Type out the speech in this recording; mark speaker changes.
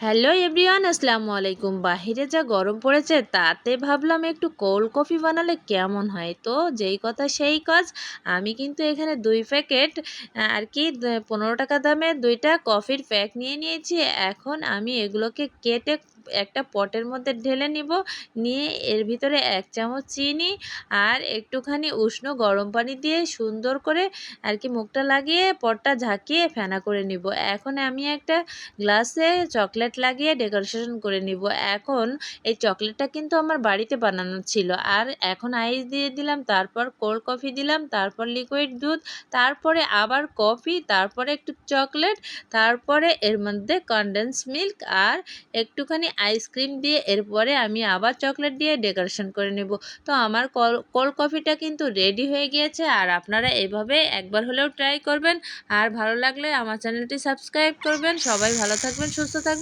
Speaker 1: Hello everyone, আসসালামু আলাইকুম। বাহিরে যা গরম পড়েছে তাতে ভাবলাম একটু কোল্ড কফি বানালে কেমন হয়। তো যেই কথা সেই কাজ, আমি কিন্তু এখানে 2 প্যাকেট আর কি 15 টাকা দামে 2টা কফির প্যাক নিয়ে নিয়েছি। এখন আমি এগুলোকে কেটে একটা পটের মধ্যে ঢেলে নিব। নিয়ে এর ভিতরে 1 চামচ চিনি আর একটুখানি উষ্ণ গরম পানি দিয়ে সুন্দর করে আর কি মুখটা লাগিয়ে পটটা ঝাঁকিয়ে ফেনা করে নিব। এখন আমি একটা গ্লাসে চকলেট লাগিয়ে ডেকোরেশন করে নিব। এখন এই চকলেটটা কিন্তু আমার বাড়িতে বানানো ছিল। আর এখন আইস দিয়ে দিলাম, তারপর কোল্ড কফি দিলাম, তারপর লিকুইড দুধ, তারপরে আবার কফি, তারপরে একটু চকলেট, তারপরে এর মধ্যে কনডেন্স মিল্ক আর একটুখানি আইসক্রিম দিয়ে এরপরে আমি আবার চকলেট দিয়ে ডেকোরেশন করে নেব। তো আমার কোল্ড কফিটা কিন্তু রেডি হয়ে গিয়েছে। আর আপনারা এভাবে একবার হলেও ট্রাই করবেন। আর ভালো লাগলে আমার চ্যানেলটি সাবস্ক্রাইব করবেন। সবাই ভালো থাকবেন, সুস্থ থাকবেন।